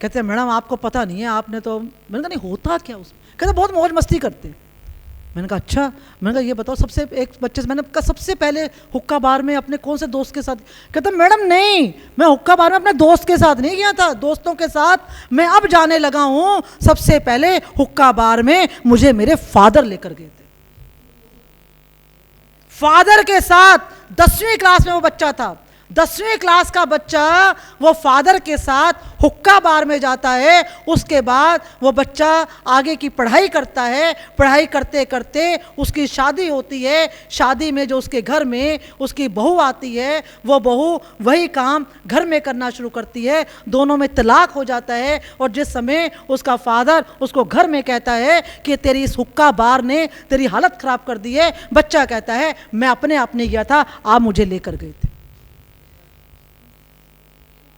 कहते हैं मैडम आपको पता नहीं है, आपने तो। मैंने कहा नहीं होता क्या उसमें? कहते बहुत मौज मस्ती करते हैं। मैंने कहा अच्छा। मैंने कहा ये बताओ, सबसे एक बच्चे से मैंने कहा सबसे पहले हुक्का बार में अपने कौन से दोस्त के साथ? कहता मैडम नहीं, मैं हुक्का बार में अपने दोस्त के साथ नहीं गया था, दोस्तों के साथ मैं अब जाने लगा हूँ। सबसे पहले हुक्का बार में मुझे मेरे फादर लेकर गए थे, फादर के साथ। 10वीं क्लास में वो बच्चा था, 10वीं क्लास का बच्चा वो फादर के साथ हुक्का बार में जाता है। उसके बाद वो बच्चा आगे की पढ़ाई करता है, पढ़ाई करते करते उसकी शादी होती है। शादी में जो उसके घर में उसकी बहू आती है, वो बहू वही काम घर में करना शुरू करती है। दोनों में तलाक हो जाता है। और जिस समय उसका फादर उसको घर में कहता है कि तेरी इस हुक्का बार ने तेरी हालत ख़राब कर दी है, बच्चा कहता है मैं अपने आप नहीं गया था, आप मुझे लेकर गए थे।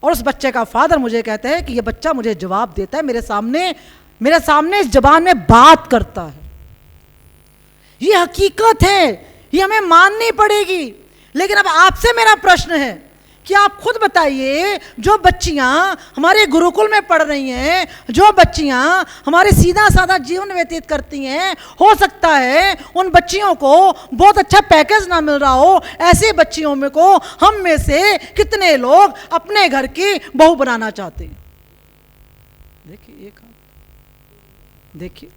और उस बच्चे का फादर मुझे कहता है कि ये बच्चा मुझे जवाब देता है, मेरे सामने इस जबान में बात करता है। ये हकीकत है, ये हमें माननी पड़ेगी। लेकिन अब आपसे मेरा प्रश्न है कि आप खुद बताइए, जो बच्चियां हमारे गुरुकुल में पढ़ रही हैं, जो बच्चियां हमारे सीधा साधा जीवन व्यतीत करती हैं, हो सकता है उन बच्चियों को बहुत अच्छा पैकेज ना मिल रहा हो। ऐसी बच्चियों में को हम में से कितने लोग अपने घर की बहू बनाना चाहते हैं? देखिए एक, देखिए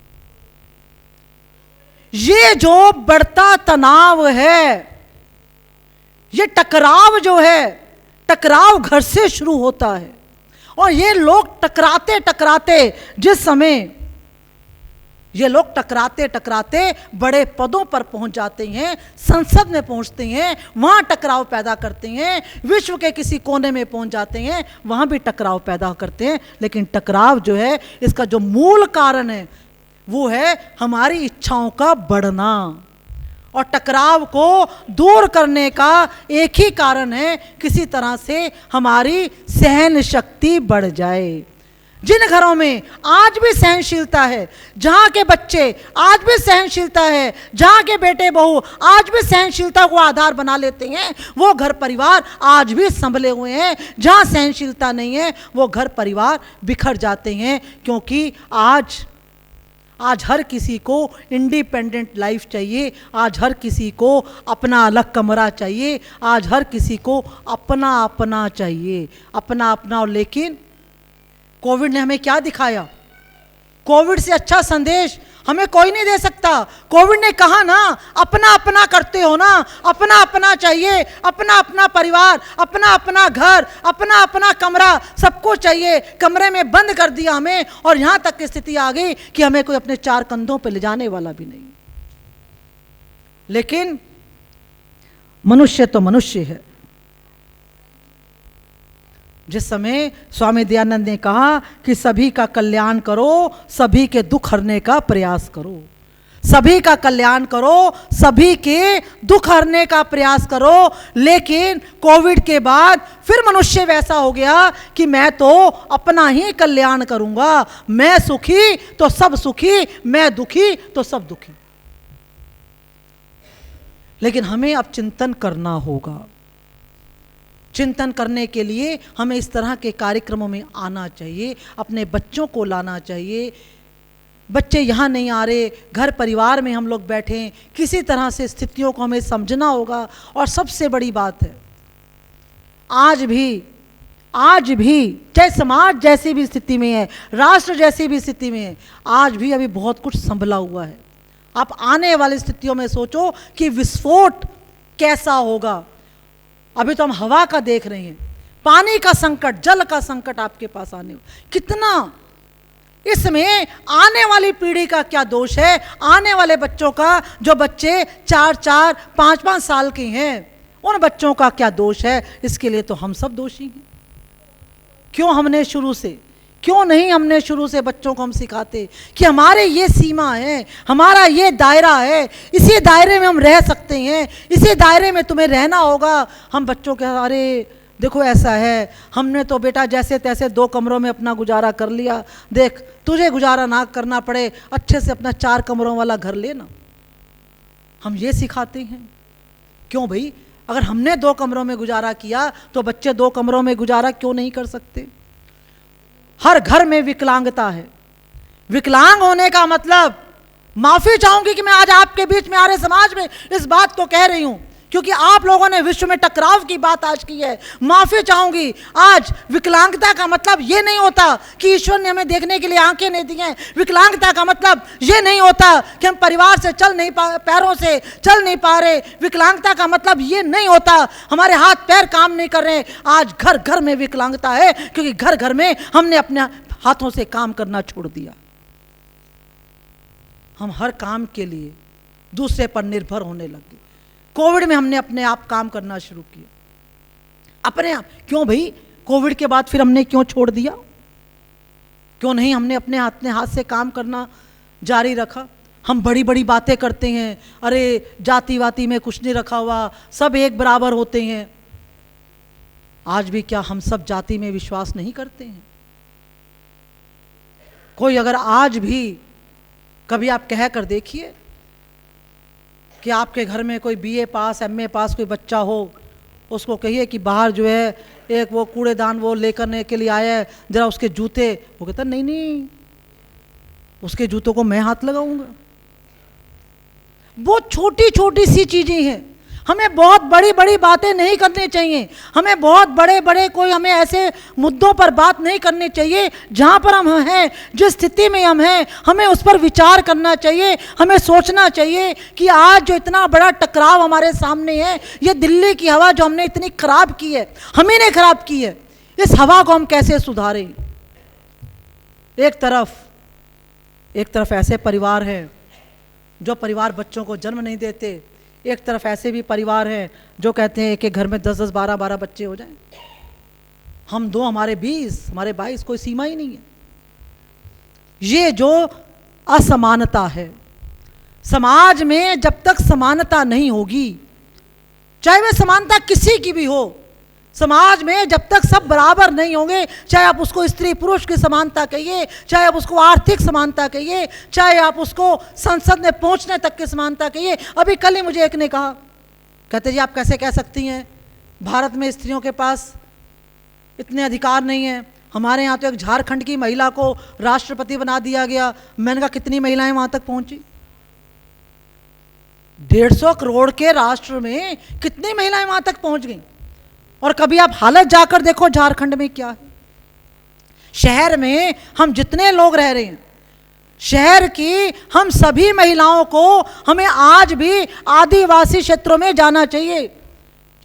ये जो बढ़ता तनाव है, ये टकराव जो है, टकराव घर से शुरू होता है। और ये लोग टकराते टकराते जिस समय ये लोग टकराते टकराते बड़े पदों पर पहुंच जाते हैं, संसद में पहुंचते हैं, वहां टकराव पैदा करते हैं, विश्व के किसी कोने में पहुंच जाते हैं, वहां भी टकराव पैदा करते हैं। लेकिन टकराव जो है, इसका जो मूल कारण है वो है हमारी इच्छाओं का बढ़ना। और टकराव को दूर करने का एक ही कारण है, किसी तरह से हमारी सहन शक्ति बढ़ जाए। जिन घरों में आज भी सहनशीलता है, जहाँ के बच्चे आज भी सहनशीलता है, जहाँ के बेटे बहू आज भी सहनशीलता को आधार बना लेते हैं, वो घर परिवार आज भी संभले हुए हैं। जहाँ सहनशीलता नहीं है, वो घर परिवार बिखर जाते हैं। क्योंकि आज हर किसी को इंडिपेंडेंट लाइफ चाहिए, आज हर किसी को अपना अलग कमरा चाहिए, आज हर किसी को अपना अपना चाहिए, अपना अपना। और लेकिन कोविड ने हमें क्या दिखाया? कोविड से अच्छा संदेश हमें कोई नहीं दे सकता। कोविड ने कहा ना, अपना अपना करते हो ना, अपना अपना चाहिए, अपना अपना परिवार, अपना अपना घर, अपना अपना कमरा, सबको चाहिए। कमरे में बंद कर दिया हमें, और यहां तक की स्थिति आ गई कि हमें कोई अपने 4 कंधों पर ले जाने वाला भी नहीं। लेकिन मनुष्य तो मनुष्य है। जिस समय स्वामी दयानंद ने कहा कि सभी का कल्याण करो, सभी के दुख हरने का प्रयास करो, सभी का कल्याण करो, सभी के दुख हरने का प्रयास करो। लेकिन कोविड के बाद फिर मनुष्य वैसा हो गया कि मैं तो अपना ही कल्याण करूंगा, मैं सुखी तो सब सुखी, मैं दुखी तो सब दुखी। लेकिन हमें अब चिंतन करना होगा। चिंतन करने के लिए हमें इस तरह के कार्यक्रमों में आना चाहिए, अपने बच्चों को लाना चाहिए। बच्चे यहाँ नहीं आ रहे, घर परिवार में हम लोग बैठे, किसी तरह से स्थितियों को हमें समझना होगा। और सबसे बड़ी बात है, आज भी चाहे समाज जैसी भी स्थिति में है, राष्ट्र जैसी भी स्थिति में है, आज भी अभी बहुत कुछ संभला हुआ है। आप आने वाली स्थितियों में सोचो कि विस्फोट कैसा होगा। अभी तो हम हवा का देख रहे हैं, पानी का संकट, जल का संकट आपके पास आने कितना। इसमें आने वाली पीढ़ी का क्या दोष है? आने वाले बच्चों का, जो बच्चे 4-4, 5-5 साल के हैं, उन बच्चों का क्या दोष है? इसके लिए तो हम सब दोषी हैं। क्यों नहीं हमने शुरू से बच्चों को हम सिखाते कि हमारे ये सीमा है, हमारा ये दायरा है, इसी दायरे में हम रह सकते हैं, इसी दायरे में तुम्हें रहना होगा। हम बच्चों के अरे देखो ऐसा है, हमने तो बेटा जैसे तैसे 2 कमरों में अपना गुजारा कर लिया, देख तुझे गुजारा ना करना पड़े, अच्छे से अपना 4 कमरों वाला घर लेना। हम ये सिखाते हैं। क्यों भाई, अगर हमने 2 कमरों में गुजारा किया तो बच्चे 2 कमरों में गुजारा क्यों नहीं कर सकते? हर घर में विकलांगता है। विकलांग होने का मतलब, माफी चाहूंगी कि मैं आज आपके बीच में आर्य समाज में इस बात को कह रही हूं, क्योंकि आप लोगों ने विश्व में टकराव की बात आज की है। माफी चाहूंगी, आज विकलांगता का मतलब ये नहीं होता कि ईश्वर ने हमें देखने के लिए आंखें नहीं दी हैं। विकलांगता का मतलब ये नहीं होता कि हम परिवार से पैरों से चल नहीं पा रहे। विकलांगता का मतलब ये नहीं होता हमारे हाथ पैर काम नहीं कर रहे। आज घर घर में विकलांगता है, क्योंकि घर घर में हमने अपने हाथों से काम करना छोड़ दिया। हम हर काम के लिए दूसरे पर निर्भर होने लगे। कोविड में हमने अपने आप काम करना शुरू किया, अपने आप। क्यों भाई, कोविड के बाद फिर हमने क्यों छोड़ दिया? क्यों नहीं हमने अपने हाथ से काम करना जारी रखा? हम बड़ी बड़ी बातें करते हैं, अरे जाति वाति में कुछ नहीं रखा हुआ, सब एक बराबर होते हैं। आज भी क्या हम सब जाति में विश्वास नहीं करते हैं? कोई अगर आज भी कभी आप कह कर देखिए कि आपके घर में कोई BA पास MA पास कोई बच्चा हो, उसको कहिए कि बाहर जो है एक वो कूड़ेदान वो लेकर के लिए आया है, जरा उसके जूते, वो कहता नहीं, उसके जूतों को मैं हाथ लगाऊंगा। बहुत छोटी छोटी सी चीजें हैं। हमें बहुत बड़ी बड़ी बातें नहीं करनी चाहिए, हमें बहुत बड़े बड़े कोई हमें ऐसे मुद्दों पर बात नहीं करनी चाहिए। जहाँ पर हम हैं, जिस स्थिति में हम हैं, हमें उस पर विचार करना चाहिए। हमें सोचना चाहिए कि आज जो इतना बड़ा टकराव हमारे सामने है, ये दिल्ली की हवा जो हमने इतनी खराब की है, हम ही ने खराब की है, इस हवा को हम कैसे सुधारें। एक तरफ ऐसे परिवार हैं जो परिवार बच्चों को जन्म नहीं देते, एक तरफ ऐसे भी परिवार हैं जो कहते हैं कि घर में 10-10, 12-12 बच्चे हो जाएं। हम 2, हमारे 20, हमारे 22, कोई सीमा ही नहीं है। ये जो असमानता है समाज में, जब तक समानता नहीं होगी, चाहे वह समानता किसी की भी हो, समाज में जब तक सब बराबर नहीं होंगे, चाहे आप उसको स्त्री पुरुष की समानता कहिए, चाहे आप उसको आर्थिक समानता कहिए, चाहे आप उसको संसद में पहुंचने तक की समानता कहिए। अभी कल ही मुझे एक ने कहा, कहते जी आप कैसे कह सकती हैं भारत में स्त्रियों के पास इतने अधिकार नहीं हैं, हमारे यहाँ तो एक झारखंड की महिला को राष्ट्रपति बना दिया गया। मैंने कहा कितनी महिलाएं वहां तक पहुंची? 150 करोड़ के राष्ट्र में कितनी महिलाएं वहां तक पहुंच गई? और कभी आप हालत जाकर देखो झारखंड में क्या है। शहर में हम जितने लोग रह रहे हैं, शहर की हम सभी महिलाओं को हमें आज भी आदिवासी क्षेत्रों में जाना चाहिए।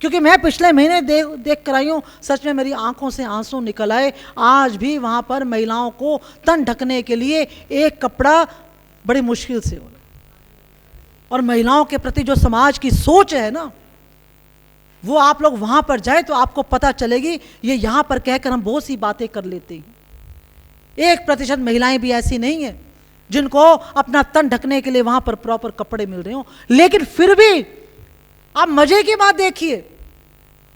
क्योंकि मैं पिछले महीने देख कर आई हूँ, सच में मेरी आंखों से आंसू निकल आए। आज भी वहाँ पर महिलाओं को तन ढकने के लिए एक कपड़ा बड़ी मुश्किल से हो रहा है। और महिलाओं के प्रति जो समाज की सोच है ना, वो आप लोग वहाँ पर जाए तो आपको पता चलेगी। ये यहाँ पर कहकर हम बहुत सी बातें कर लेते हैं। 1% महिलाएं भी ऐसी नहीं हैं जिनको अपना तन ढकने के लिए वहाँ पर प्रॉपर कपड़े मिल रहे हो। लेकिन फिर भी आप मजे की बात देखिए,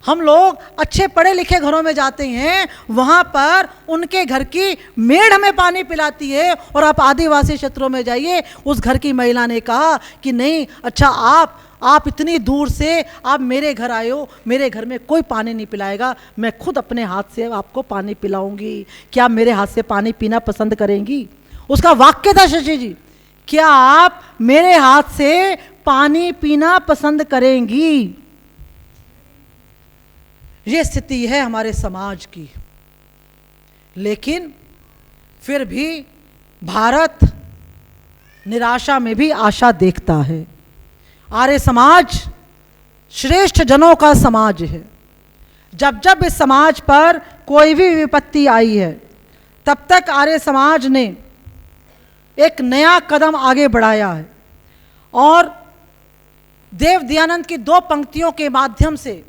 हम लोग अच्छे पढ़े लिखे घरों में जाते हैं, वहाँ पर उनके घर की मेड हमें पानी पिलाती है, और आप आदिवासी क्षेत्रों में जाइए, उस घर की महिला ने कहा कि नहीं, अच्छा आप इतनी दूर से आप मेरे घर आए हो, मेरे घर में कोई पानी नहीं पिलाएगा, मैं खुद अपने हाथ से आपको पानी पिलाऊंगी, क्या आप मेरे हाथ से पानी पीना पसंद करेंगी? उसका वाक्य था, शशि जी, क्या आप मेरे हाथ से पानी पीना पसंद करेंगी? ये स्थिति है हमारे समाज की। लेकिन फिर भी भारत निराशा में भी आशा देखता है। आर्य समाज श्रेष्ठ जनों का समाज है। जब जब इस समाज पर कोई भी विपत्ति आई है, तब तक आर्य समाज ने एक नया कदम आगे बढ़ाया है, और देव दयानंद की 2 पंक्तियों के माध्यम से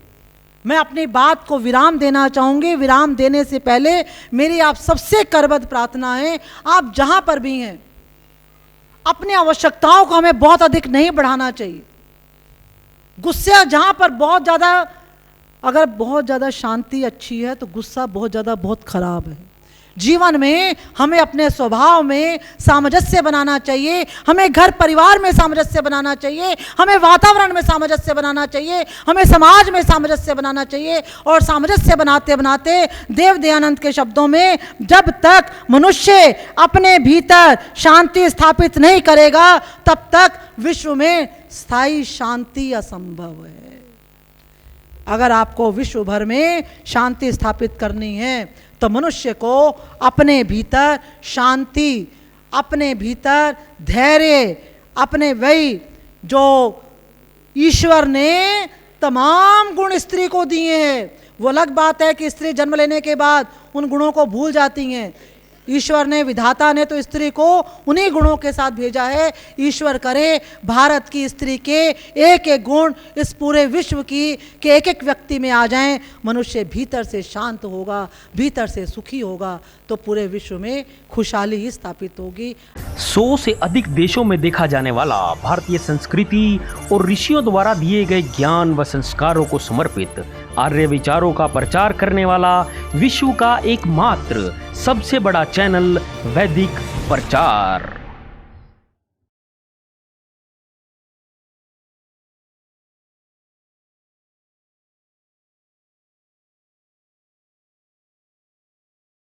मैं अपनी बात को विराम देना चाहूँगी। विराम देने से पहले मेरी आप सबसे करबद्ध प्रार्थना है, आप जहाँ पर भी हैं अपनी आवश्यकताओं को हमें बहुत अधिक नहीं बढ़ाना चाहिए। गुस्सा जहाँ पर बहुत ज़्यादा, अगर बहुत ज़्यादा शांति अच्छी है तो गुस्सा बहुत ज़्यादा बहुत खराब है। जीवन में हमें अपने स्वभाव में सामंजस्य बनाना चाहिए, हमें घर परिवार में सामंजस्य बनाना चाहिए, हमें वातावरण में सामंजस्य बनाना चाहिए, हमें समाज में सामंजस्य बनाना चाहिए। और सामंजस्य बनाते बनाते देव दयानंद के शब्दों में, जब तक मनुष्य अपने भीतर शांति स्थापित नहीं करेगा तब तक विश्व में स्थायी शांति असंभव है। अगर आपको विश्व भर में शांति स्थापित करनी है तो मनुष्य को अपने भीतर शांति, अपने भीतर धैर्य, अपने वही जो ईश्वर ने तमाम गुण स्त्री को दिए हैं। वो अलग बात है कि स्त्री जन्म लेने के बाद उन गुणों को भूल जाती हैं। ईश्वर ने, विधाता ने तो स्त्री को उन्हीं गुणों के साथ भेजा है। ईश्वर करे भारत की स्त्री के एक एक गुण इस पूरे विश्व की के एक एक व्यक्ति में आ जाएं। मनुष्य भीतर से शांत होगा, भीतर से सुखी होगा तो पूरे विश्व में खुशहाली ही स्थापित होगी। 100 से अधिक देशों में देखा जाने वाला भारतीय संस्कृति और ऋषियों द्वारा दिए गए ज्ञान व संस्कारों को समर्पित आर्य विचारों का प्रचार करने वाला विश्व का एकमात्र सबसे बड़ा चैनल वैदिक प्रचार।